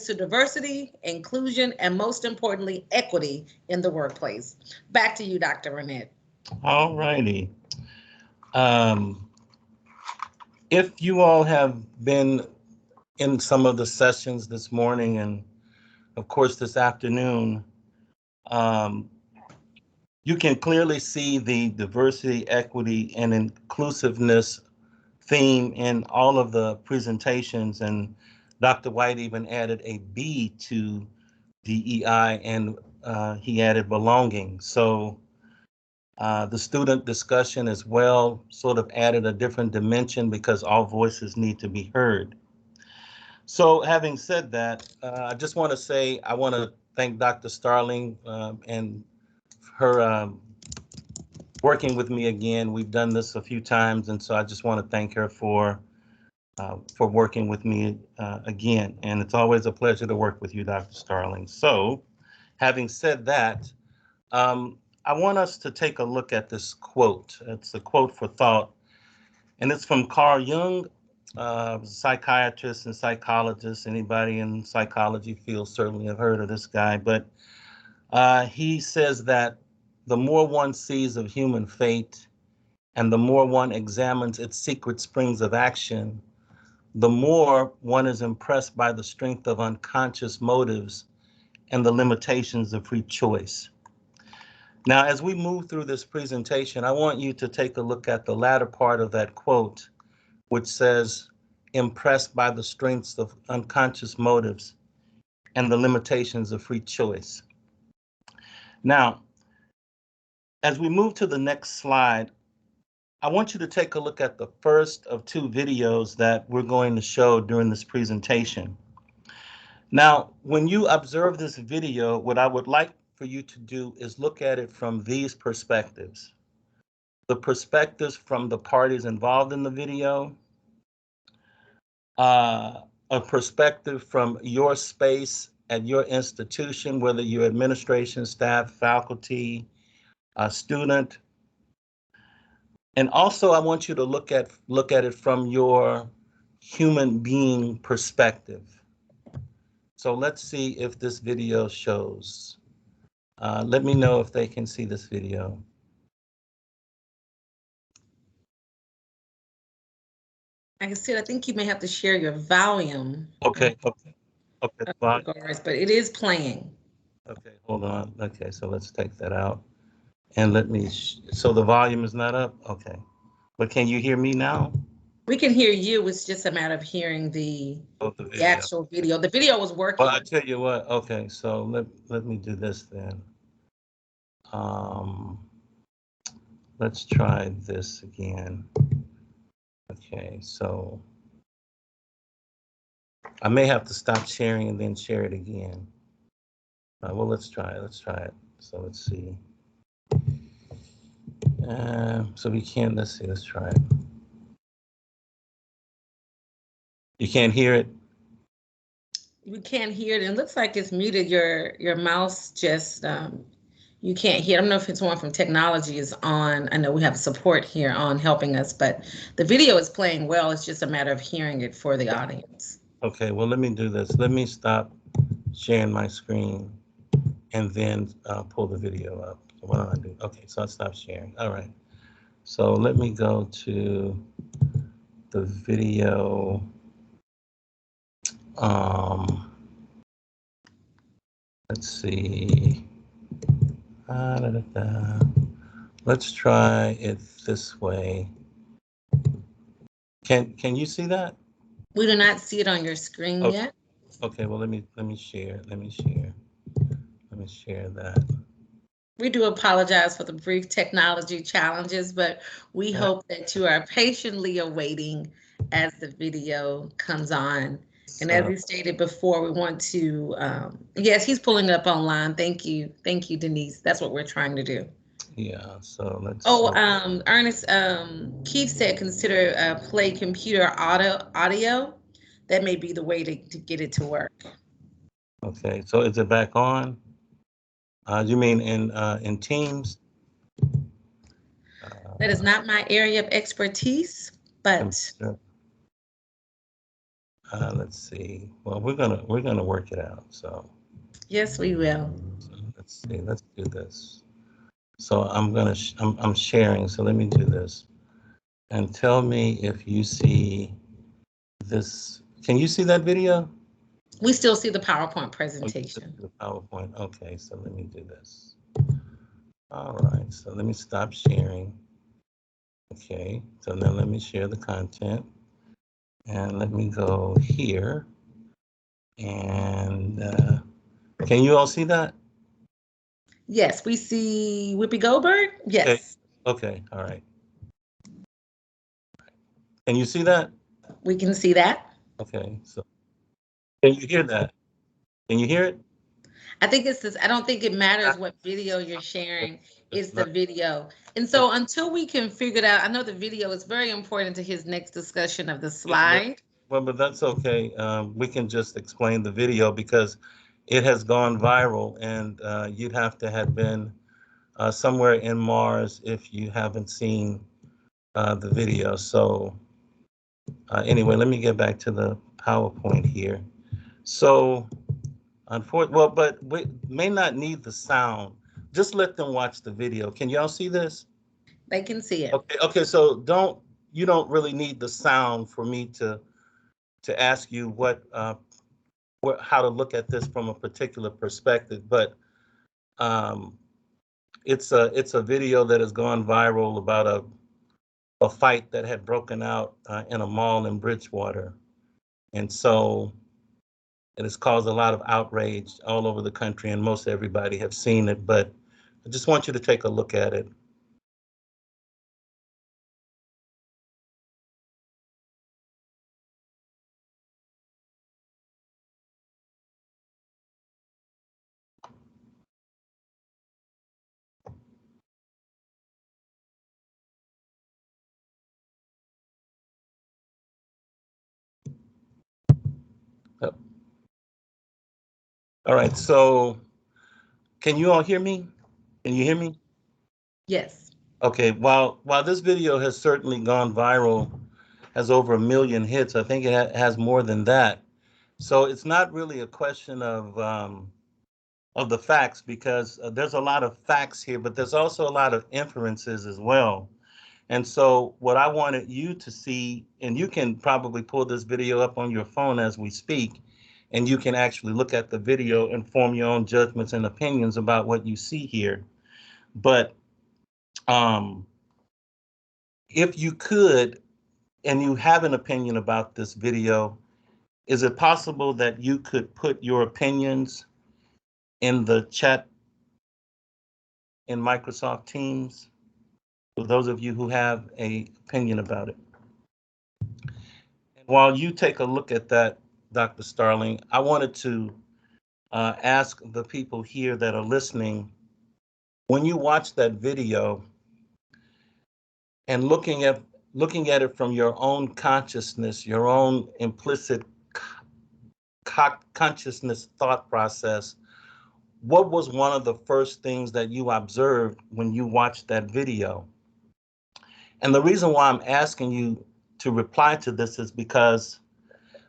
to diversity, inclusion, and most importantly, equity in the workplace. Back to you, Dr. Renette. All righty. Um, if you all have been in some of the sessions this morning and, of course, this afternoon, um, you can clearly see the diversity, equity, and inclusiveness theme in all of the presentations. And Dr. White even added a B to DEI, and he added belonging. So the student discussion as well sort of added a different dimension because all voices need to be heard. So having said that, I just want to say I want to thank Dr. Starling and her working with me again. We've done this a few times, and so I just want to thank her for working with me again. And it's always a pleasure to work with you, Dr. Starling. So having said that, I want us to take a look at this quote. It's a quote for thought, and it's from Carl Jung, psychiatrist and psychologist. Anybody in psychology field certainly have heard of this guy, but he says that the more one sees of human fate and the more one examines its secret springs of action, the more one is impressed by the strength of unconscious motives and the limitations of free choice. Now, as we move through this presentation, I want you to take a look at the latter part of that quote, which says, impressed by the strengths of unconscious motives and the limitations of free choice. Now, as we move to the next slide, I want you to take a look at the first of two videos that we're going to show during this presentation. Now, when you observe this video, what I would like for you to do is look at it from these perspectives. The perspectives from the parties involved in the video, a perspective from your space at your institution, whether you're administration, staff, faculty, student. And also I want you to look at it from your human being perspective. So let's see if this video shows. Let me know if they can see this video. I can see it. I think you may have to share your volume. Okay. Regards, but it is playing. Okay, hold on. Okay, so let's take that out. And let me, so the volume is not up? Okay. But can you hear me now? We can hear you. It's just a matter of hearing the actual video. The video was working. Well, I tell you what. Okay, so let me do this then. Let's try this again. Okay, so I may have to stop sharing and then share it again. Well, let's try it. So let's see. So we can't. Let's see. Let's try it. You can't hear it. We can't hear it. And it looks like it's muted. Your mouse just you can't hear. I don't know if it's one from technology is on. I know we have support here on helping us, but the video is playing well. It's just a matter of hearing it for the audience. Okay, well, let me do this. Let me stop sharing my screen and then pull the video up. So what do I do? Okay, so I stopped sharing. All right. So let me go to the video. Let's see. Let's try it this way. Can you see that? We do not see it on your screen yet. Okay, well let me share. Let me share that. We do apologize for the brief technology challenges, but we hope that you are patiently awaiting as the video comes on. And as we stated before, we want to, yes, he's pulling it up online. Thank you, Denise. That's what we're trying to do. Yeah, so let's. Ernest, Keith said consider play computer audio. That may be the way to get it to work. Okay, so is it back on? You mean in Teams? That is not my area of expertise, but Let's see. Well, we're gonna work it out. Yes, we will. So let's see. Let's do this. So I'm sharing. So let me do this and tell me if you see this. Can you see that video? We still see the PowerPoint Oh, you see presentation. the PowerPoint. Okay. So let me do this. All right. So let me stop sharing. Okay. So now let me share the content and let me go here. And can you all see that? Yes, we see Whoopi Goldberg. Okay. Yes, Okay. All right. Can you see that? we can see that. Okay. So can you hear that? Can you hear it? I think it's this. I don't think it matters Not- what video you're Okay. sharing. It's It's the not. video. And Okay. so until we can figure it out, I know the video is very important to his next discussion of the Yeah, but slide. but that's okay. We can just explain the video because it has gone viral, and you'd have to have been somewhere in Mars if you haven't seen the video. So anyway, let me get back to the PowerPoint here. So unfortunately, well, but we may not need the sound. Just let them watch the video. Can y'all see this? They can see it. Okay, okay. So you don't really need the sound for me to ask you how to look at this from a particular perspective, but um, it's a video that has gone viral about a fight that had broken out in a mall in Bridgewater, and so it has caused a lot of outrage all over the country, and most everybody have seen it. But I just want you to take a look at it. Yep. All right. So can you all hear me? Can you hear me? Yes. Okay. While this video has certainly gone viral, has over 1 million hits. I think it has more than that. So it's not really a question of the facts because there's a lot of facts here, but there's also a lot of inferences as well. And so what I wanted you to see, and you can probably pull this video up on your phone as we speak, and you can actually look at the video and form your own judgments and opinions about what you see here. But um, if you could, and you have an opinion about this video, is it possible that you could put your opinions in the chat in Microsoft Teams for those of you who have a opinion about it? And while you take a look at that, Dr. Starling, I wanted to ask the people here that are listening, when you watch that video and looking at it from your own consciousness, your own implicit consciousness thought process, what was one of the first things that you observed when you watched that video? And the reason why I'm asking you to reply to this is because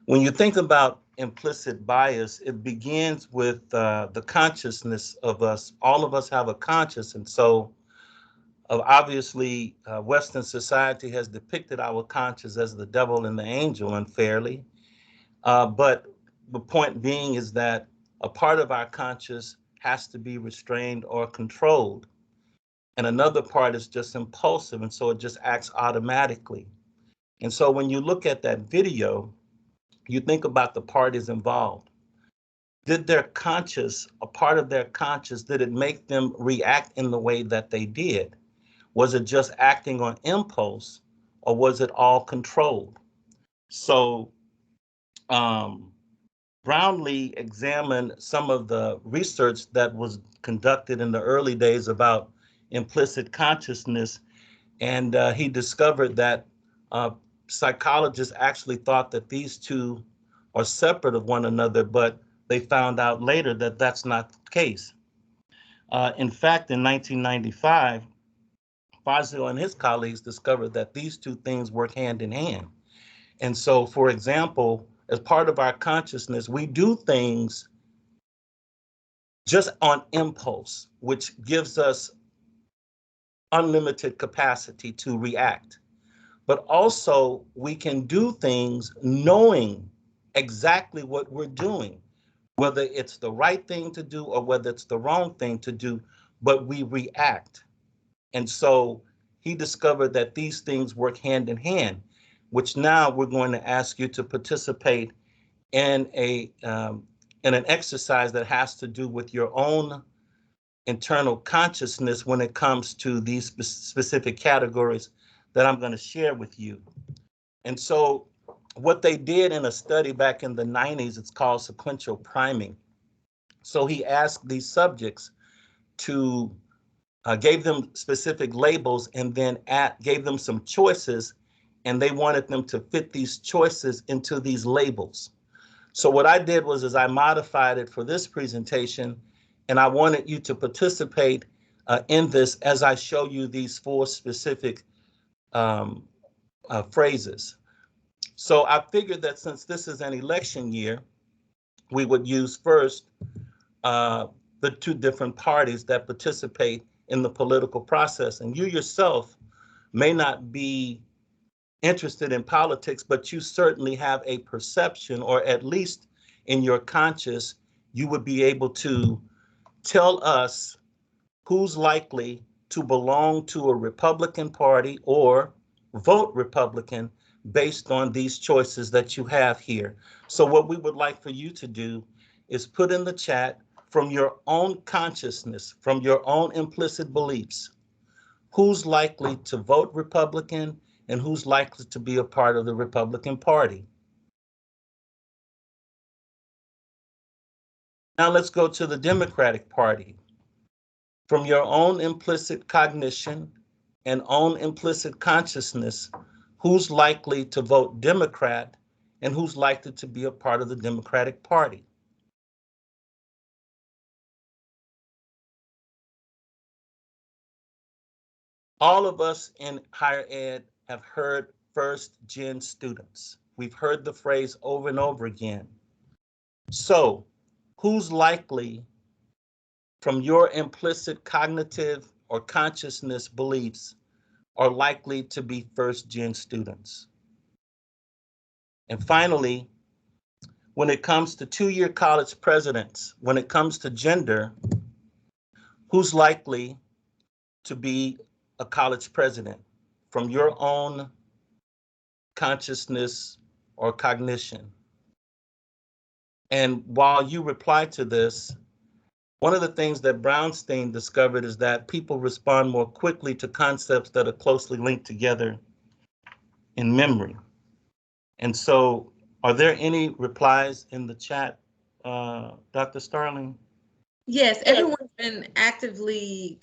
when you think about implicit bias, it begins with the consciousness of us. All of us have a conscious. And so obviously, Western society has depicted our conscious as the devil and the angel unfairly. But the point being is that a part of our conscious has to be restrained or controlled. And another part is just impulsive. And so it just acts automatically. And so when you look at that video, you think about the parties involved. Did their conscious, a part of their conscious, did it make them react in the way that they did? Was it just acting on impulse or was it all controlled? So um, Brownlee examined some of the research that was conducted in the early days about implicit consciousness, and he discovered that uh, psychologists actually thought that these two are separate of one another, but they found out later that that's not the case. In fact, in 1995, Fazio and his colleagues discovered that these two things work hand in hand. And so, for example, as part of our consciousness, we do things just on impulse, which gives us unlimited capacity to react. But also, we can do things knowing exactly what we're doing, whether it's the right thing to do or whether it's the wrong thing to do, but we react. And so he discovered that these things work hand in hand, which now we're going to ask you to participate in an exercise that has to do with your own internal consciousness when it comes to these specific categories that I'm going to share with you. And so what they did in a study back in the 90s, it's called sequential priming. So he asked these subjects to gave them specific labels and then gave them some choices, and they wanted them to fit these choices into these labels. So what I did was I modified it for this presentation, and I wanted you to participate in this as I show you these 4 specific phrases. So I figured that since this is an election year, we would use first the 2 different parties that participate in the political process. And you yourself may not be interested in politics, but you certainly have a perception, or at least in your conscious, you would be able to tell us who's likely to belong to a Republican Party or vote Republican based on these choices that you have here. So what we would like for you to do is put in the chat, from your own consciousness, from your own implicit beliefs, who's likely to vote Republican and who's likely to be a part of the Republican Party. Now let's go to the Democratic Party. From your own implicit cognition and own implicit consciousness, who's likely to vote Democrat and who's likely to be a part of the Democratic Party. All of us in higher ed have heard first-gen students. We've heard the phrase over and over again. So, who's likely, from your implicit cognitive or consciousness beliefs, are likely to be first-gen students? And finally, when it comes to 2-year college presidents, when it comes to gender, who's likely to be a college president from your own consciousness or cognition? And while you reply to this, one of the things that Brownstein discovered is that people respond more quickly to concepts that are closely linked together in memory. And so, are there any replies in the chat, Dr. Starling? Yes, everyone's been actively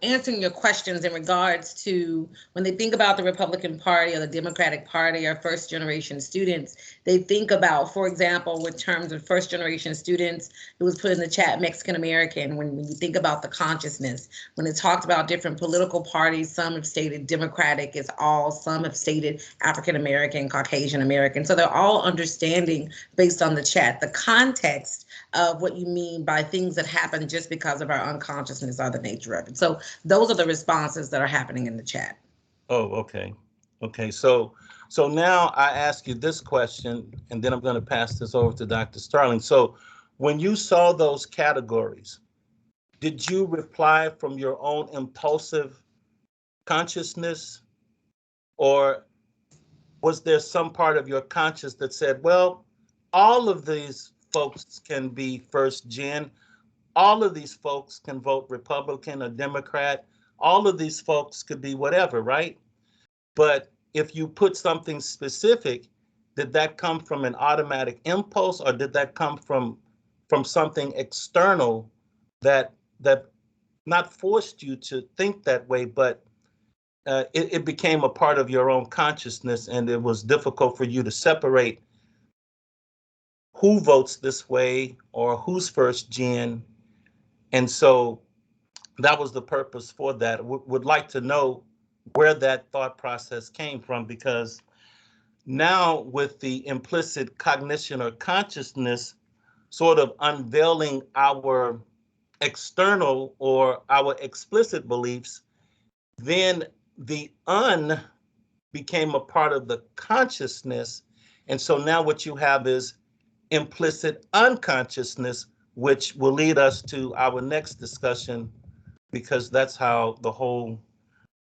answering your questions in regards to when they think about the Republican Party or the Democratic Party or first generation students, they think about, for example, with terms of first generation students, it was put in the chat Mexican American. When you think about the consciousness, when it talked about different political parties, some have stated Democratic is all, some have stated African American, Caucasian American. So they're all understanding based on the chat, the context of what you mean by things that happen just because of our unconsciousness or the nature of it. So those are the responses that are happening in the chat. Oh, okay. Okay, so now I ask you this question, and then I'm going to pass this over to Dr. Starling. So when you saw those categories, did you reply from your own impulsive consciousness, or was there some part of your conscious that said, well, all of these folks can be first gen, all of these folks can vote Republican or Democrat, all of these folks could be whatever, right? But if you put something specific, did that come from an automatic impulse, or did that come from something external that not forced you to think that way, but it became a part of your own consciousness, and it was difficult for you to separate who votes this way or who's first gen? And so that was the purpose for that. Would like to know where that thought process came from, because now with the implicit cognition or consciousness sort of unveiling our external or our explicit beliefs, then the became a part of the consciousness. And so now what you have is implicit unconsciousness, which will lead us to our next discussion, because that's how the whole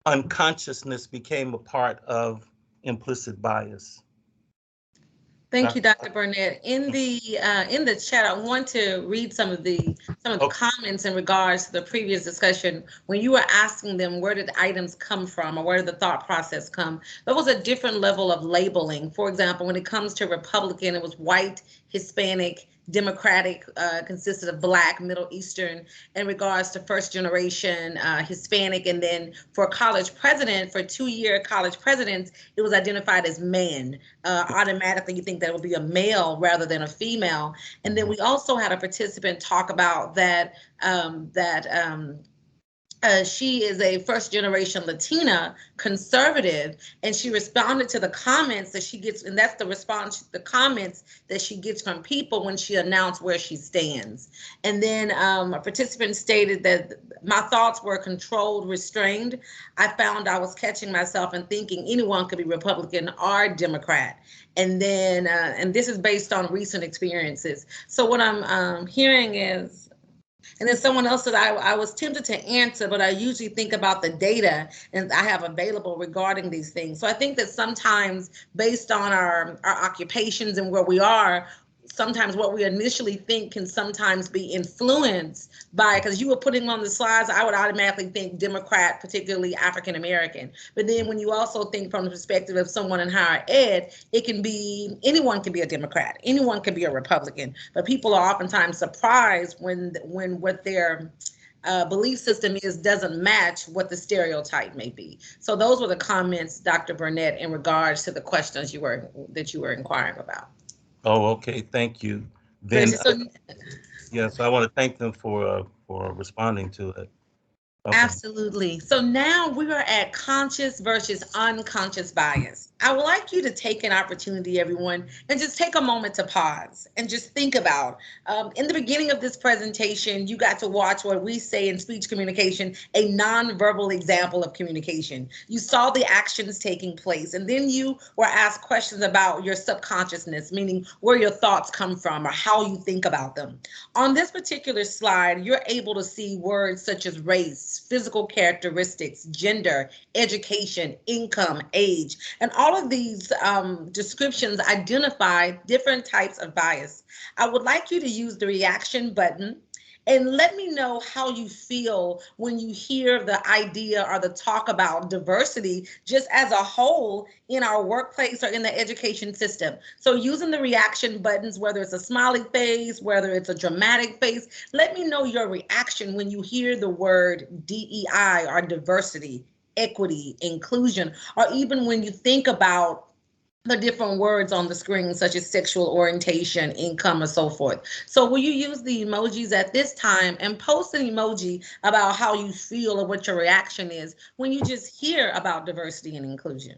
unconsciousness became a part of implicit bias. Thank you, Dr. Burnett. In the chat, I want to read some of the comments in regards to the previous discussion. When you were asking them where did items come from or where did the thought process come, there was a different level of labeling. For example, when it comes to Republican, it was white, Hispanic, Democratic, consisted of Black, Middle Eastern. In regards to first generation Hispanic, and then for college president, for 2-year college presidents, it was identified as man. Automatically, you think that it would be a male rather than a female. And then we also had a participant talk about that she is a first generation Latina conservative, and she responded to the comments that she gets, and that's the response, the comments that she gets from people when she announced where she stands. And then a participant stated that my thoughts were controlled, restrained. I found I was catching myself and thinking anyone could be Republican or Democrat. And then, and this is based on recent experiences. So what I'm hearing is, and then someone else said, I was tempted to answer, but I usually think about the data and I have available regarding these things. So I think that sometimes based on our occupations and where we are, sometimes what we initially think can sometimes be influenced by, because you were putting on the slides, I would automatically think Democrat, particularly African American. But then when you also think from the perspective of someone in higher ed, it can be, anyone can be a Democrat, anyone can be a Republican. But people are oftentimes surprised when what their belief system is doesn't match what the stereotype may be. So those were the comments, Dr. Burnett, in regards to the questions that you were inquiring about. Oh, okay. Thank you. Then, yes, I want to thank them for responding to it. Okay. Absolutely. So now we are at conscious versus unconscious bias. I would like you to take an opportunity, everyone, and just take a moment to pause and just think about, in the beginning of this presentation, you got to watch what we say in speech communication, a nonverbal example of communication. You saw the actions taking place, and then you were asked questions about your subconsciousness, meaning where your thoughts come from or how you think about them. On this particular slide, you're able to see words such as race, physical characteristics, gender, education, income, age, and all of these descriptions identify different types of bias. I would like you to use the reaction button and let me know how you feel when you hear the idea or the talk about diversity just as a whole in our workplace or in the education system. So using the reaction buttons, whether it's a smiley face, whether it's a dramatic face, let me know your reaction when you hear the word DEI or diversity, equity, inclusion, or even when you think about the different words on the screen, such as sexual orientation, income, and so forth. So will you use the emojis at this time and post an emoji about how you feel or what your reaction is when you just hear about diversity and inclusion?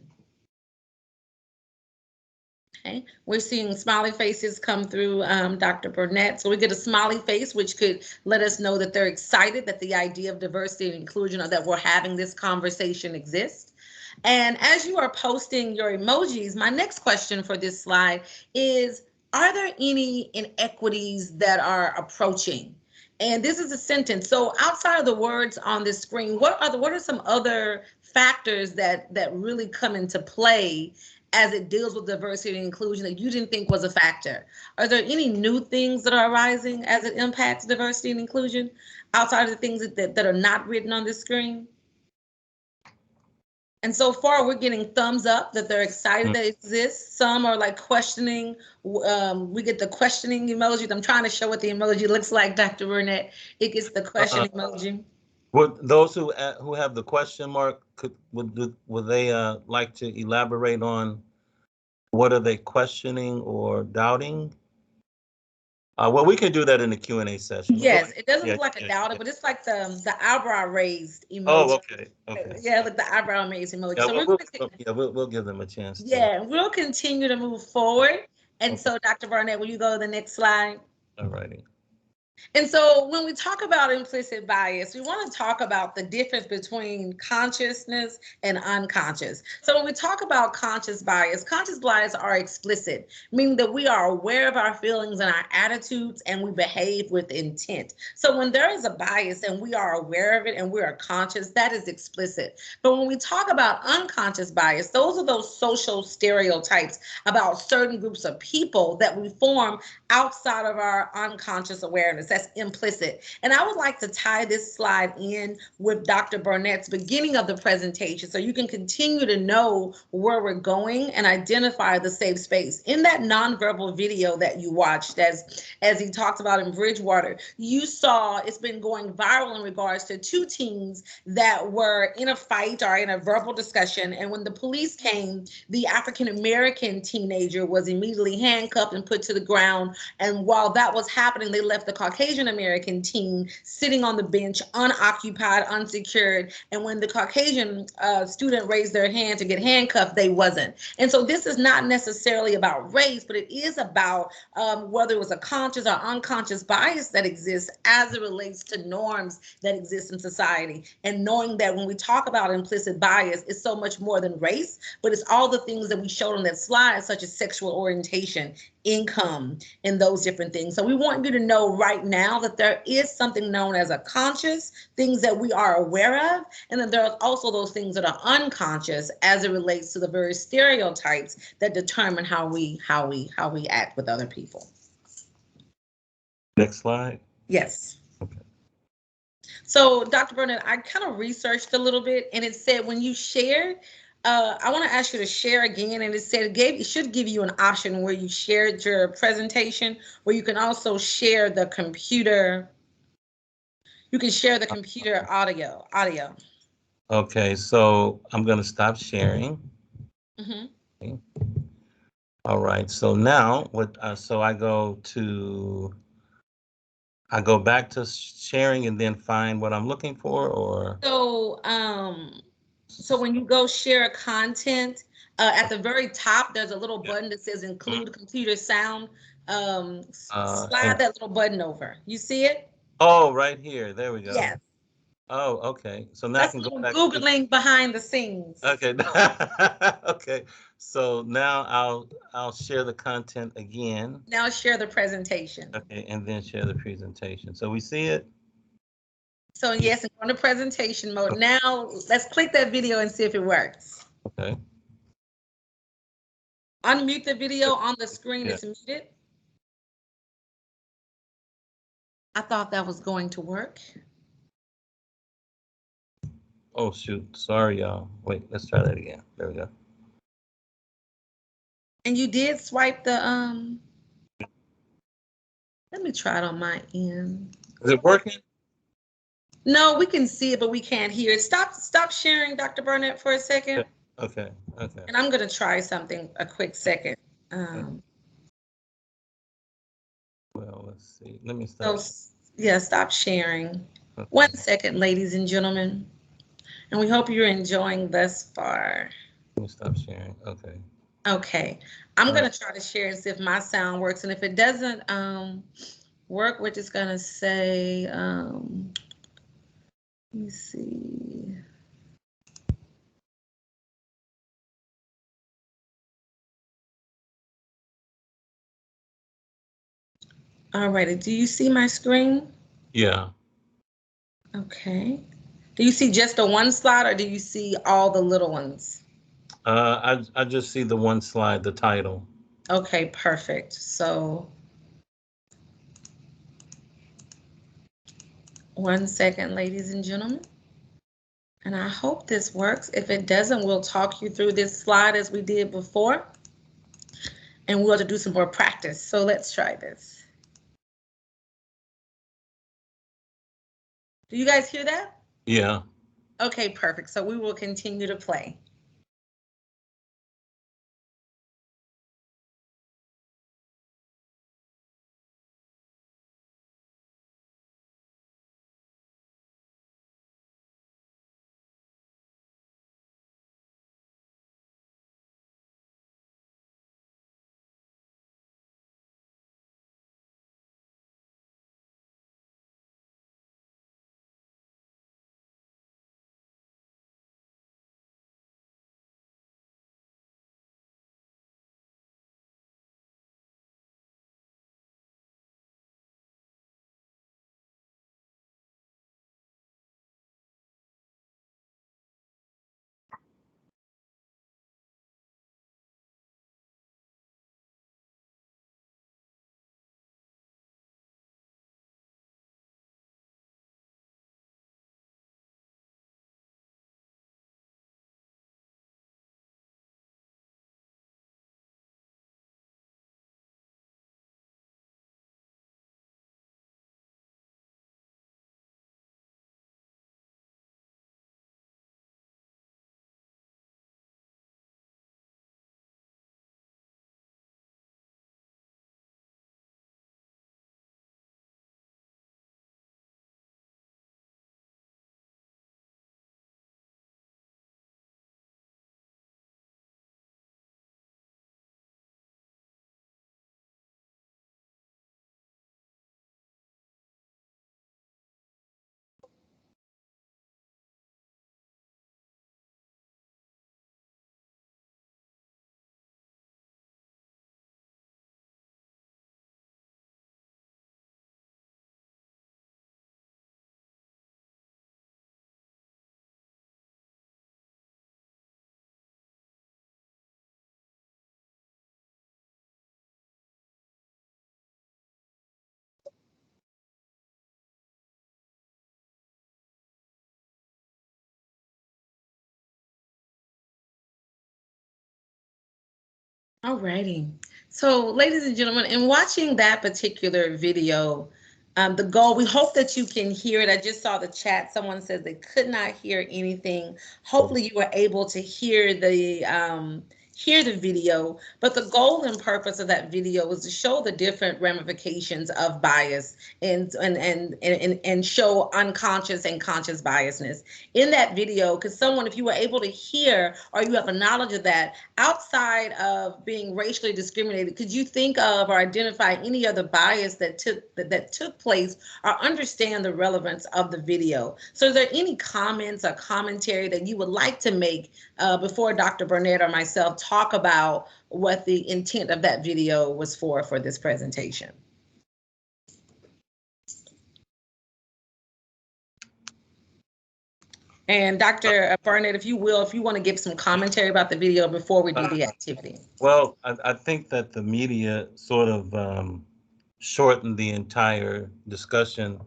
Okay, we're seeing smiley faces come through, Dr. Burnett. So we get a smiley face, which could let us know that they're excited that the idea of diversity and inclusion, or that we're having this conversation, exists. And as you are posting your emojis, my next question for this slide is, are there any inequities that are approaching? And this is a sentence. So outside of the words on this screen, what are some other factors that really come into play as it deals with diversity and inclusion that you didn't think was a factor? Are there any new things that are arising as it impacts diversity and inclusion outside of the things that are not written on this screen? And so far, we're getting thumbs up that they're excited that it exists. Some are like questioning. We get the questioning emojis. I'm trying to show what the emoji looks like, Dr. Burnett. It gets the question emoji. Would those who have the question mark, would they like to elaborate on what are they questioning or doubting? Well, we can do that in the Q&A session. Yes, it doesn't Yeah, look like a yeah, doubter, yeah. but it's like the eyebrow raised Oh, emoji. okay, okay. Yeah, like the eyebrow raised emoji. Yeah, So we're we'll give them a chance to. yeah, we'll continue to move forward. And Okay. so, Dr. Barnett, will you go to the next slide? All righty. And so when we talk about implicit bias, we want to talk about the difference between consciousness and unconscious. So when we talk about conscious bias are explicit, meaning that we are aware of our feelings and our attitudes and we behave with intent. So when there is a bias and we are aware of it and we are conscious, that is explicit. But when we talk about unconscious bias, those are those social stereotypes about certain groups of people that we form outside of our unconscious awareness. That's implicit. And I would like to tie this slide in with Dr. Burnett's beginning of the presentation so you can continue to know where we're going and identify the safe space. In that nonverbal video that you watched, as he talked about in Bridgewater, you saw it's been going viral in regards to two teens that were in a fight or in a verbal discussion. And when the police came, the African-American teenager was immediately handcuffed and put to the ground. And while that was happening, they left the Caucasian American teen sitting on the bench, unoccupied, unsecured. And when the Caucasian student raised their hand to get handcuffed, they wasn't. And so this is not necessarily about race, but it is about whether it was a conscious or unconscious bias that exists as it relates to norms that exist in society. And knowing that when we talk about implicit bias, it's so much more than race, but it's all the things that we showed on that slide, such as sexual orientation, income, and those different things. So we want you to know right now that there is something known as a conscious, things that we are aware of, and then there are also those things that are unconscious as it relates to the various stereotypes that determine how we act with other people. Next slide. Yes. Okay. So Dr. Burnett, I kind of researched a little bit, and it said when you shared, I want to ask you to share again, and it said it should give you an option where you shared your presentation, where you can also share the computer. You can share the computer audio. Okay, so I'm going to stop sharing. Mm-hmm. Okay. All right, so now so I go back to sharing and then find what I'm looking for, or So when you go share content, at the very top there's a little button that says include computer sound. Slide that little button over. You see it? Oh, right here. There we go. Yes. Oh, okay. So now I That's can a go little back. Googling behind the scenes. Okay. Okay. So now I'll share the content again. Now share the presentation. Okay, and then share the presentation. So we see it. So yes, it's on the presentation mode. Now let's click that video and see if it works. Okay. Unmute the video on the screen. Yeah. It's muted. I thought that was going to work. Oh shoot. Sorry, y'all. Wait, let's try that again. There we go. And you did swipe the let me try it on my end. Is it working? No, we can see it, but we can't hear it. Stop sharing, Dr. Burnett, for a second. Okay. Okay. And I'm gonna try something a quick second. Well, let's see. Let me start. So yeah, stop sharing. Okay. 1 second, ladies and gentlemen. And we hope you're enjoying thus far. Let me stop sharing. Okay. Okay. I'm gonna try to share and see if my sound works. And if it doesn't work, we're just gonna say let me see. All righty. Do you see my screen? Yeah. Okay. Do you see just the one slide, or do you see all the little ones? I just see the one slide, the title. Okay, perfect. So 1 second, ladies and gentlemen. And I hope this works. If it doesn't, we'll talk you through this slide as we did before. And we'll have to do some more practice. So let's try this. Do you guys hear that? Yeah. Okay, perfect. So we will continue to play. Alrighty. So, ladies and gentlemen, in watching that particular video, the goal, we hope that you can hear it. I just saw the chat. Someone says they could not hear anything. Hopefully you were able to hear the video. But the goal and purpose of that video was to show the different ramifications of bias and show unconscious and conscious biasness. In that video, because someone, if you were able to hear or you have a knowledge of that, outside of being racially discriminated, could you think of or identify any other bias that took place or understand the relevance of the video? So is there any comments or commentary that you would like to make before Dr. Burnett or myself talk about what the intent of that video was for this presentation? And Dr. Burnett, if you want to give some commentary about the video before we do the activity. Well, I think that the media sort of shortened the entire discussion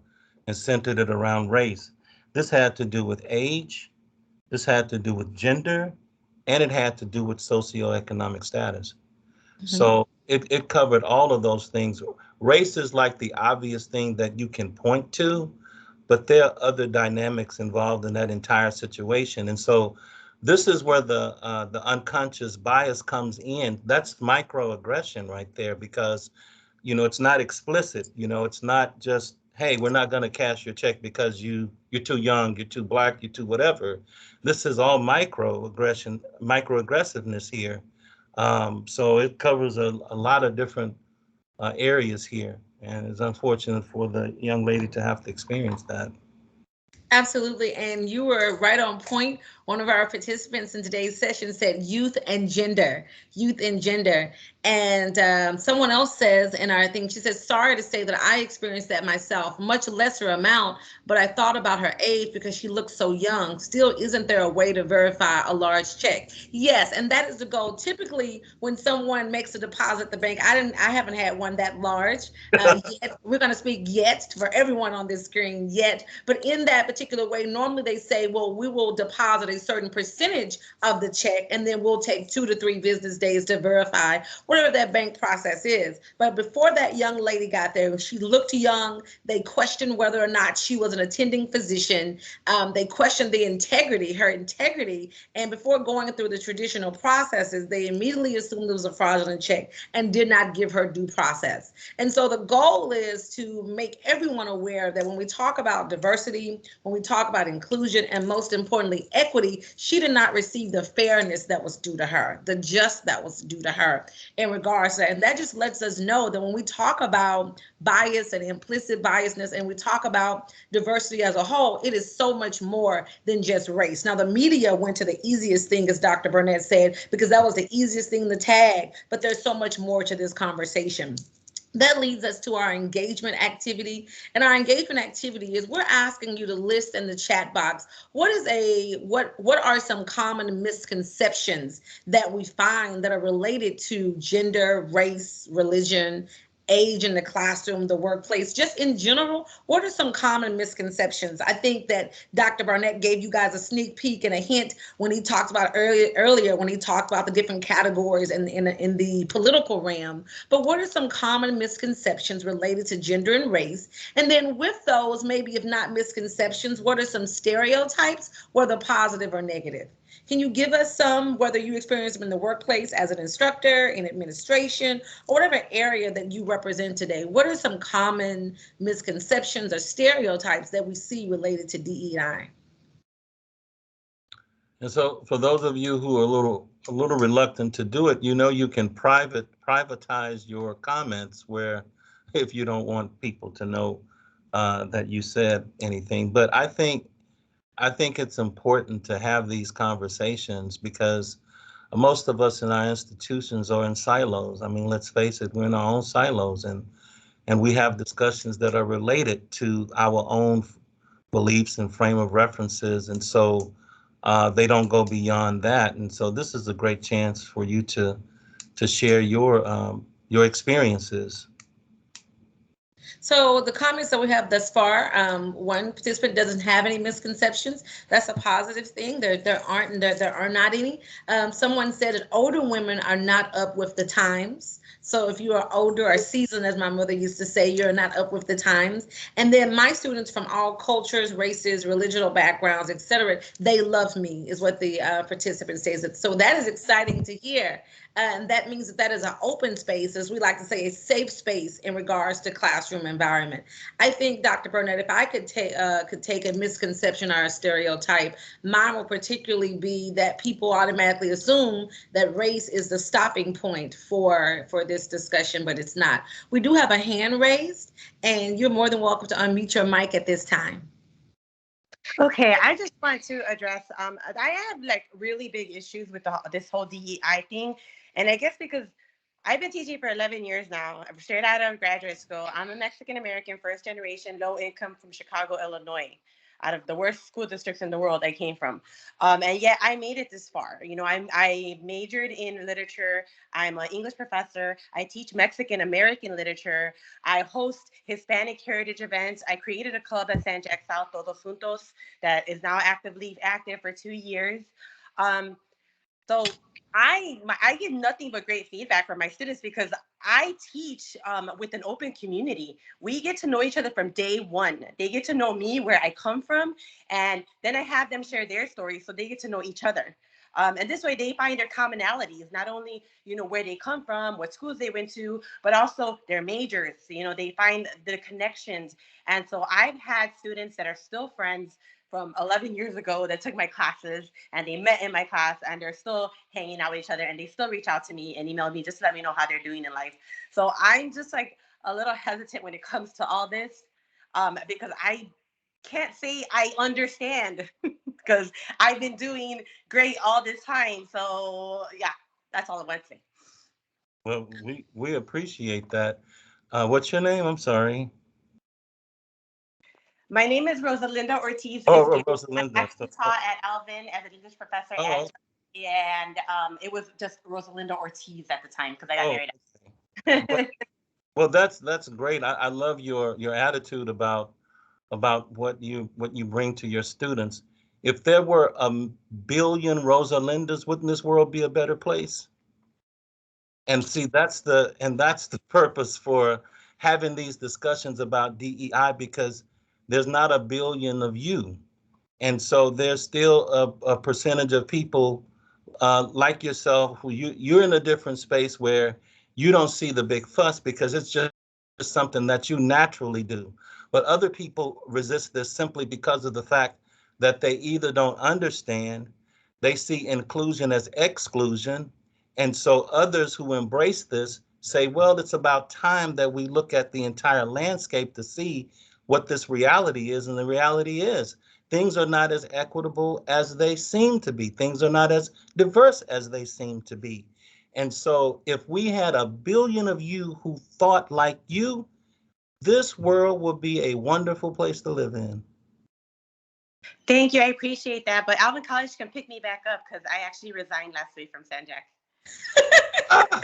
and centered it around race. This had to do with age, this had to do with gender, and it had to do with socioeconomic status. Mm-hmm. So it covered all of those things. Race is like the obvious thing that you can point to, but there are other dynamics involved in that entire situation. And so this is where the unconscious bias comes in. That's microaggression right there, because, you know, it's not explicit. You know, it's not just, hey, we're not going to cash your check because you're too young, you're too black, you're too whatever. This is all microaggressiveness here. So it covers a lot of different areas here. And it's unfortunate for the young lady to have to experience that. Absolutely. And you were right on point. One of our participants in today's session said youth and gender. And someone else says in our thing, she says, sorry to say that I experienced that myself, much lesser amount, but I thought about her age because she looks so young. Still, isn't there a way to verify a large check? Yes, and that is the goal. Typically, when someone makes a deposit at the bank, I haven't had one that large yet. We're going to speak yet for everyone on this screen yet, but in that particular way, normally they say, well, we will deposit a certain percentage of the check, and then we'll take 2 to 3 business days to verify whatever that bank process is. But before that young lady got there, she looked young. They questioned whether or not she was an attending physician. They questioned her integrity. And before going through the traditional processes, they immediately assumed it was a fraudulent check and did not give her due process. And so the goal is to make everyone aware that when we talk about diversity, when we talk about inclusion, and most importantly, equity, she did not receive the fairness that was due to her, the just that was due to her in regards to that. And that just lets us know that when we talk about bias and implicit biasness, and we talk about diversity as a whole, it is so much more than just race. Now, the media went to the easiest thing, as Dr. Burnett said, because that was the easiest thing to tag, but there's so much more to this conversation. That leads us to our engagement activity. And our engagement activity is we're asking you to list in the chat box, what are some common misconceptions that we find that are related to gender, race, religion, age in the classroom, the workplace, just in general? What are some common misconceptions? I think that Dr. Barnett gave you guys a sneak peek and a hint when he talked about earlier when he talked about the different categories in the political realm. But what are some common misconceptions related to gender and race? And then with those, maybe if not misconceptions, what are some stereotypes, whether positive or negative? Can you give us some, whether you experience them in the workplace as an instructor, in administration, or whatever area that you represent today? What are some common misconceptions or stereotypes that we see related to DE&I? And so for those of you who are a little reluctant to do it, you know, you can privatize your comments where if you don't want people to know that you said anything. But I think it's important to have these conversations because most of us in our institutions are in silos. I mean, let's face it, we're in our own silos and we have discussions that are related to our own beliefs and frame of references. And so they don't go beyond that. And so this is a great chance for you to share your experiences. So the comments that we have thus far, one participant doesn't have any misconceptions. That's a positive thing. There are not any. Someone said that older women are not up with the times. So if you are older or seasoned, as my mother used to say, you're not up with the times. And then my students from all cultures, races, religious backgrounds, etc., they love me, is what the participant says. So that is exciting to hear. And that means that that is an open space, as we like to say, a safe space in regards to classroom environment. I think, Dr. Burnett, if I could take a misconception or a stereotype, mine will particularly be that people automatically assume that race is the stopping point for this discussion, but it's not. We do have a hand raised, and you're more than welcome to unmute your mic at this time. Okay, I just want to address, I have like really big issues with this whole DEI thing. And I guess because I've been teaching for 11 years now, I'm straight out of graduate school. I'm a Mexican-American, first generation, low income from Chicago, Illinois, out of the worst school districts in the world I came from. And yet I made it this far. You know, I majored in literature. I'm an English professor. I teach Mexican-American literature. I host Hispanic heritage events. I created a club at San Jack South, Todos Juntos, that is now active for 2 years. So I get nothing but great feedback from my students because I teach with an open community. We get to know each other from day one. They get to know me, where I come from, and then I have them share their stories so they get to know each other. And this way they find their commonalities, not only, you know, where they come from, what schools they went to, but also their majors. You know, they find the connections. And so I've had students that are still friends from 11 years ago that took my classes, and they met in my class, and they're still hanging out with each other, and they still reach out to me and email me just to let me know how they're doing in life. So I'm just like a little hesitant when it comes to all this, because I can't say I understand because I've been doing great all this time. So yeah, that's all I want to say. Well, we appreciate that. What's your name? I'm sorry. My name is Rosalinda Ortiz. Oh, I Rosalinda. actually taught at Alvin as an English professor, Oh, and it was just Rosalinda Ortiz at the time because I got oh, married. okay. Well, that's great. I love your attitude about what you bring to your students. If there were a billion Rosalindas, wouldn't this world be a better place? And see, that's the purpose for having these discussions about DEI, because there's not a billion of you. And so there's still a percentage of people like yourself who you're in a different space where you don't see the big fuss because it's just something that you naturally do. But other people resist this simply because of the fact that they either don't understand, they see inclusion as exclusion, and so others who embrace this say, well, it's about time that we look at the entire landscape to see what this reality is. And the reality is things are not as equitable as they seem to be. Things are not as diverse as they seem to be. And so if we had a billion of you who thought like you, this world would be a wonderful place to live in. Thank you. I appreciate that. But Alvin College can pick me back up because I actually resigned last week from San Jack.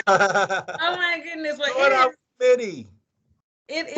Oh my goodness. Well, it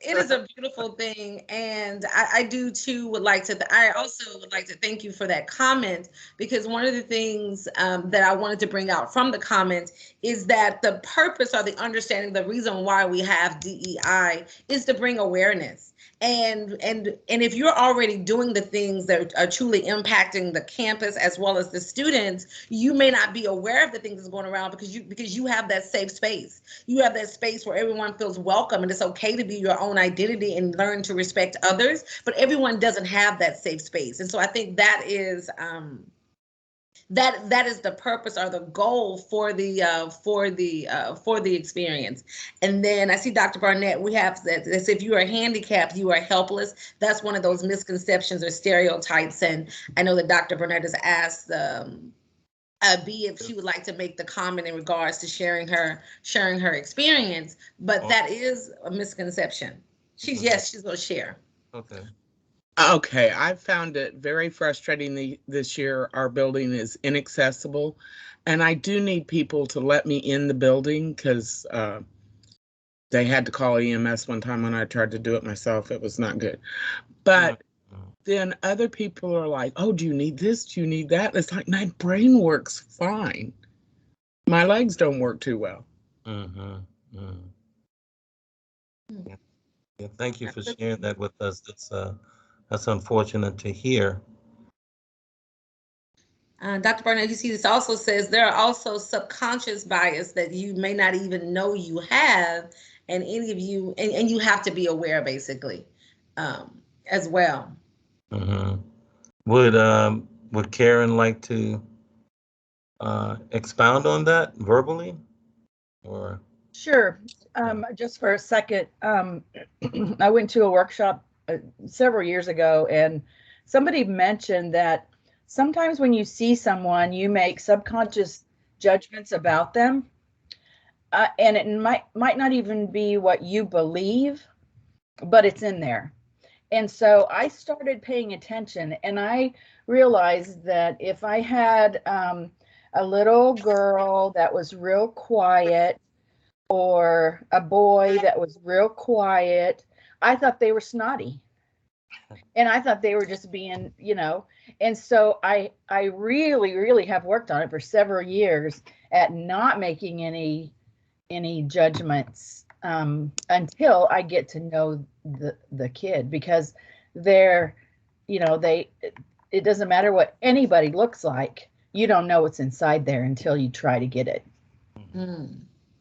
is a beautiful thing, and I do too I also would like to thank you for that comment, because one of the things that I wanted to bring out from the comment is that the purpose or the understanding, the reason why we have DEI is to bring awareness. And if you're already doing the things that are truly impacting the campus as well as the students, you may not be aware of the things that's going around because you have that safe space. You have that space where everyone feels welcome, and it's okay to be your own identity and learn to respect others. But everyone doesn't have that safe space, and so I think that is that is the purpose or the goal for the experience. And then I see Dr. Barnett, we have that if you are handicapped, you are helpless. That's one of those misconceptions or stereotypes. And I know that Dr. Barnett has asked B if she would like to make the comment in regards to sharing her experience, but that is a misconception. She's going to share. Okay. Okay, I've found it very frustrating this year. Our building is inaccessible, and I do need people to let me in the building because They had to call EMS one time when I tried to do it myself. It was not good. But then other people are like, oh, do you need this? Do you need that? It's like, my brain works fine. My legs don't work too well. Yeah, thank you for sharing that with us. That's unfortunate to hear. Dr. Barnett, you see, this also says there are also subconscious bias that you may not even know you have, and any of you, and you have to be aware, basically, as well. Would Karen like to expound on that verbally, or? Sure. Just for a second, I went to a workshop several years ago, and somebody mentioned that sometimes when you see someone, you make subconscious judgments about them, and it might not even be what you believe, but it's in there. And so I started paying attention, and I realized that if I had a little girl that was real quiet, or a boy that was real quiet, I thought they were snotty. And I thought they were just being, and so I really, really have worked on it for several years at not making any judgments until I get to know the kid, because they're, it doesn't matter what anybody looks like. You don't know what's inside there until you try to get it.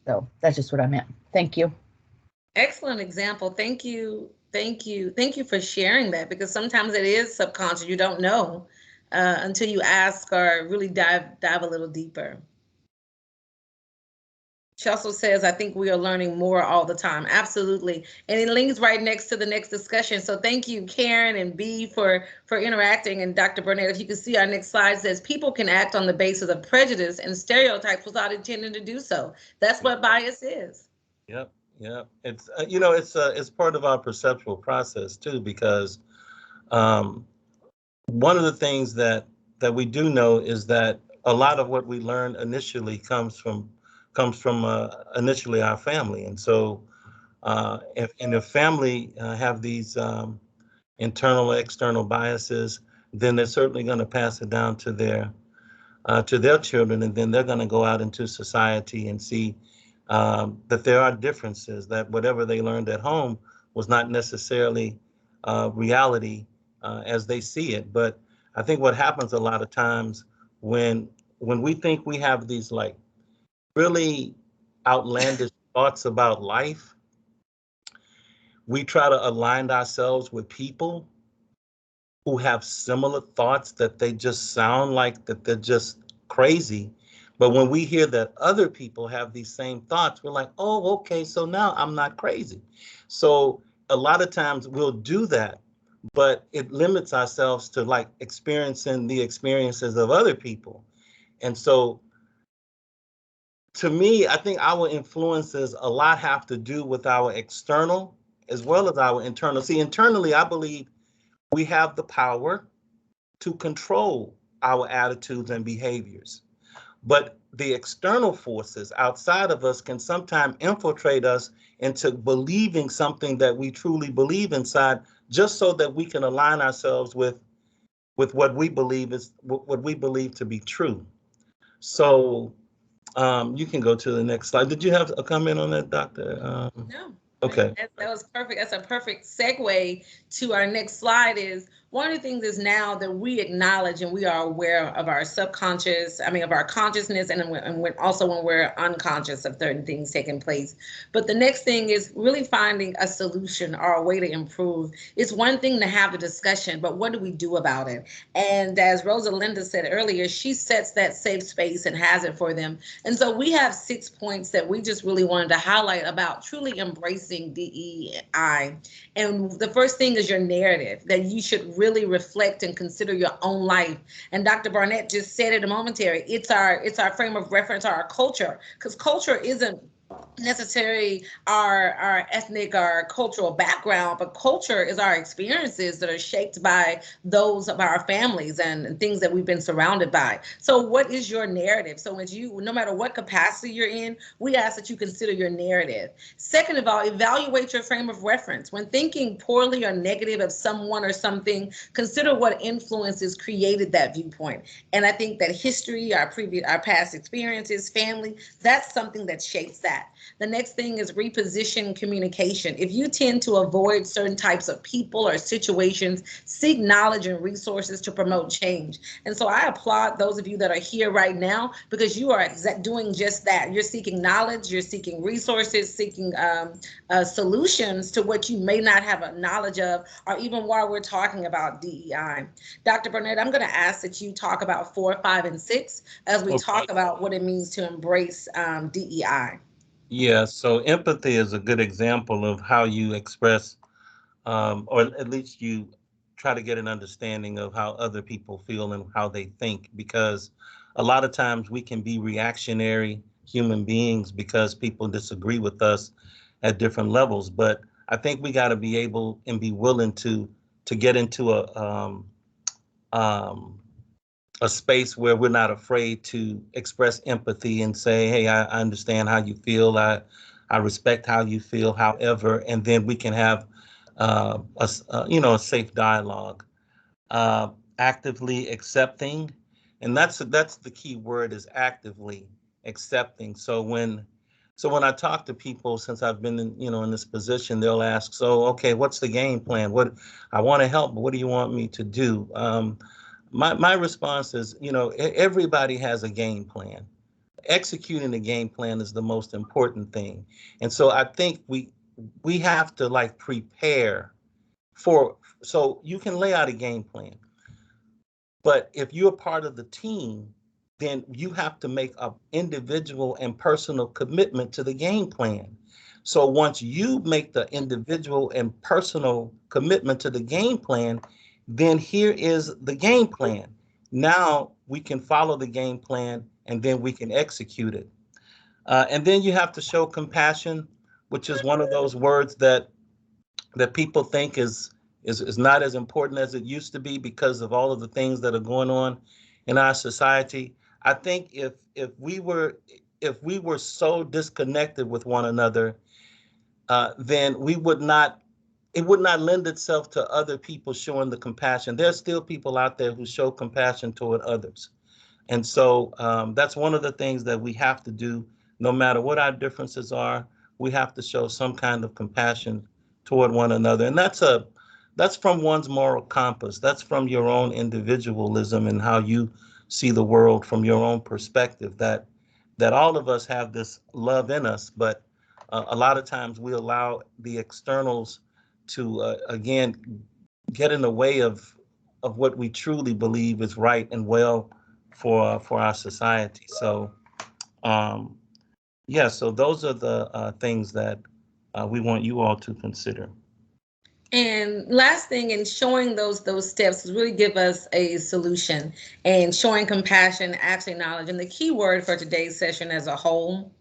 So that's just what I meant. Thank you. Excellent example. Thank you. Thank you. Thank you for sharing that, because sometimes it is subconscious. You don't know until you ask or really dive a little deeper. She also says, I think we are learning more all the time. Absolutely. And it links right next to the next discussion. So thank you, Karen and B, for interacting. And Dr. Burnett, if you can see our next slide, says people can act on the basis of prejudice and stereotypes without intending to do so. That's what bias is. Yep. It's it's part of our perceptual process too, because one of the things that we do know is that a lot of what we learn initially comes from initially our family. And so if family have these internal or external biases, then they're certainly going to pass it down to their children, and then they're going to go out into society and see that there are differences, that whatever they learned at home was not necessarily reality as they see it. But I think what happens a lot of times when we think we have these like really outlandish thoughts about life, we try to align ourselves with people who have similar thoughts, that they just sound like that they're just crazy. But when we hear that other people have these same thoughts, we're like, oh, okay, so now I'm not crazy. So a lot of times we'll do that, but it limits ourselves to like experiencing the experiences of other people. And so to me, I think our influences a lot have to do with our external as well as our internal. See, internally, I believe we have the power to control our attitudes and behaviors. But the external forces outside of us can sometimes infiltrate us into believing something that we truly believe inside, just so that we can align ourselves with what we believe to be true. So you can go to the next slide. Did you have a comment on that, Doctor? No. Okay. That was perfect. That's a perfect segue to our next slide. Is one of the things is now that we acknowledge and we are aware of our subconscious, of our consciousness, and also when we're unconscious of certain things taking place. But the next thing is really finding a solution or a way to improve. It's one thing to have a discussion, but what do we do about it? And as Rosalinda said earlier, she sets that safe space and has it for them. And so we have 6 points that we just really wanted to highlight about truly embracing DEI. And the first thing is your narrative, that you should really reflect and consider your own life. And Dr. Barnett just said it a momentary. It's our frame of reference, our culture, because culture isn't necessarily our ethnic or cultural background, but culture is our experiences that are shaped by those of our families and things that we've been surrounded by. So what is your narrative? So when you, no matter what capacity you're in, we ask that you consider your narrative. Second of all, evaluate your frame of reference. When thinking poorly or negative of someone or something, consider what influences created that viewpoint. And I think that history, our past experiences, family, that's something that shapes that. The next thing is reposition communication. If you tend to avoid certain types of people or situations, seek knowledge and resources to promote change. And so I applaud those of you that are here right now, because you are doing just that. You're seeking knowledge, you're seeking resources, seeking solutions to what you may not have a knowledge of, or even while we're talking about DEI. Dr. Burnett, I'm going to ask that you talk about 4, 5, and 6 as we talk about what it means to embrace DEI. Yeah, so empathy is a good example of how you express, or at least you try to get an understanding of how other people feel and how they think, because a lot of times we can be reactionary human beings because people disagree with us at different levels. But I think we got to be able and be willing to get into um, a space where we're not afraid to express empathy and say, hey, I understand how you feel. I respect how you feel, however, and then we can have a safe dialogue. Actively accepting, and that's the key word, is actively accepting. So when I talk to people, since I've been in this position, they'll ask, so okay, what's the game plan? What I want to help, but what do you want me to do? My response is, everybody has a game plan. Executing the game plan is the most important thing. And so I think we have to like prepare for, so you can lay out a game plan. But if you're part of the team, then you have to make an individual and personal commitment to the game plan. So once you make the individual and personal commitment to the game plan, then here is the game plan. Now we can follow the game plan and then we can execute it. And then you have to show compassion, which is one of those words that people think is not as important as it used to be because of all of the things that are going on in our society. I think if we were so disconnected with one another, then it would not lend itself to other people showing the compassion. There's still people out there who show compassion toward others. And so that's one of the things that we have to do, no matter what our differences are. We have to show some kind of compassion toward one another. And that's from one's moral compass. That's from your own individualism and how you see the world from your own perspective, that all of us have this love in us, but a lot of times we allow the externals to, again, get in the way of what we truly believe is right and well for our society. So, yeah, so those are the things that we want you all to consider. And last thing, in showing those steps, is really give us a solution, and showing compassion, actually knowledge. And the key word for today's session as a whole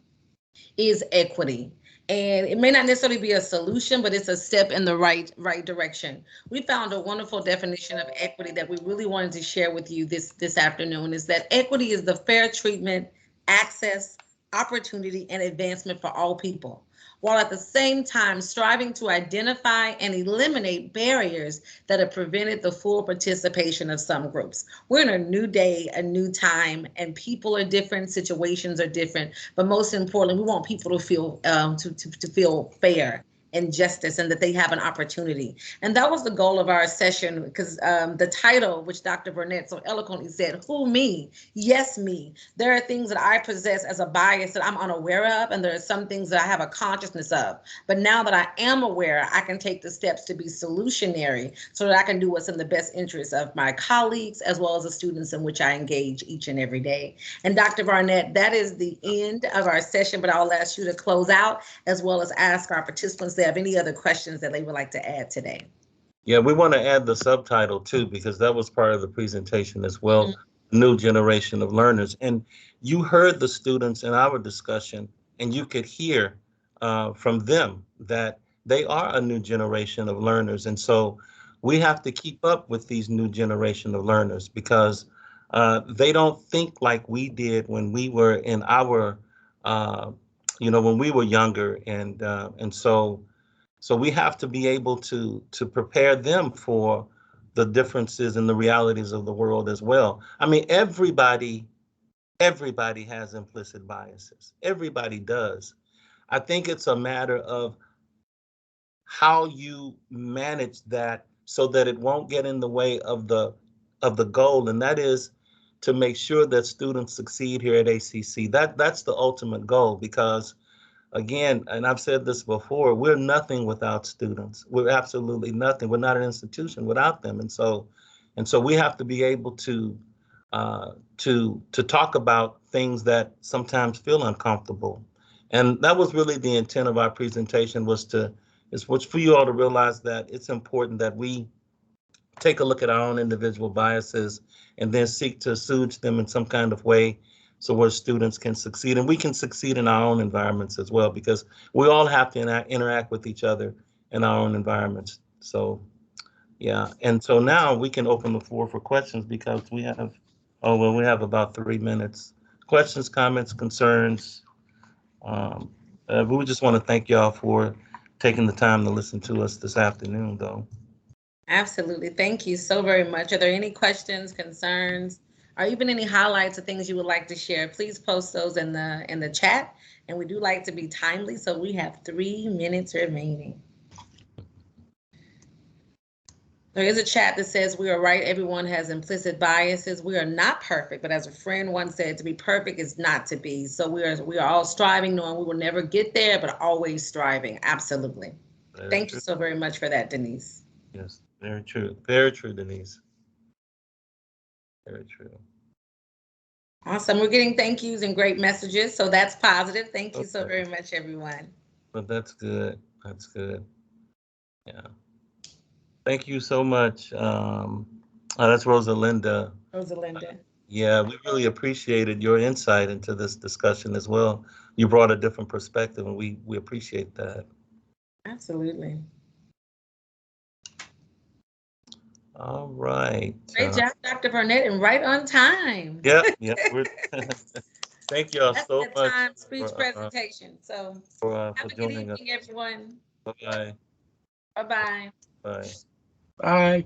is equity. And it may not necessarily be a solution, but it's a step in the right direction. We found a wonderful definition of equity that we really wanted to share with you this afternoon, is that equity is the fair treatment, access, opportunity, and advancement for all people, while at the same time striving to identify and eliminate barriers that have prevented the full participation of some groups. We're in a new day, a new time, and people are different, situations are different, but most importantly, we want people to feel to feel fair and justice, and that they have an opportunity. And that was the goal of our session, because the title, which Dr. Burnett so eloquently said, who me? Yes, me. There are things that I possess as a bias that I'm unaware of, and there are some things that I have a consciousness of. But now that I am aware, I can take the steps to be solutionary so that I can do what's in the best interest of my colleagues as well as the students in which I engage each and every day. And Dr. Barnett, that is the end of our session, but I'll ask you to close out as well as ask our participants if they have any other questions that they would like to add today. Yeah, we want to add the subtitle too, because that was part of the presentation as well. Mm-hmm. New generation of learners. And you heard the students in our discussion and you could hear from them that they are a new generation of learners. And so we have to keep up with these new generation of learners, because they don't think like we did when we were in our, when we were younger. And so we have to be able to prepare them for the differences and the realities of the world as well. I mean, everybody has implicit biases. Everybody does. I think it's a matter of how you manage that so that it won't get in the way of the goal, and that is to make sure that students succeed here at ACC. That's the ultimate goal, because again, and I've said this before, we're nothing without students. We're absolutely nothing. We're not an institution without them. And so we have to be able to talk about things that sometimes feel uncomfortable. And that was really the intent of our presentation, was for you all to realize that it's important that we take a look at our own individual biases and then seek to assuage them in some kind of way, so where students can succeed, and we can succeed in our own environments as well, because we all have to interact with each other in our own environments. So, yeah. And so now we can open the floor for questions, because we have about 3 minutes. Questions, comments, concerns. We just want to thank y'all for taking the time to listen to us this afternoon, though. Absolutely. Thank you so very much. Are there any questions, concerns, or even any highlights of things you would like to share? Please post those in the chat. And we do like to be timely, so we have 3 minutes remaining. There is a chat that says, we are right, everyone has implicit biases. We are not perfect, but as a friend once said, to be perfect is not to be. So we are all striving, knowing we will never get there, but always striving. Absolutely. Thank you so very much for that, Denise. Yes, very true. Very true, Denise. Very true. Awesome. We're getting thank yous and great messages, so that's positive. Thank you so very much, everyone. But that's good. That's good. Yeah. Thank you so much. That's Rosalinda. Rosalinda. Yeah, we really appreciated your insight into this discussion as well. You brought a different perspective, and we appreciate that. Absolutely. All right. Great job, Dr. Burnett, and right on time. Yeah. Thank y'all That's so much. Time speech presentation. So for have a good joining evening, us. everyone. Bye-bye. Bye-bye. Bye. Bye.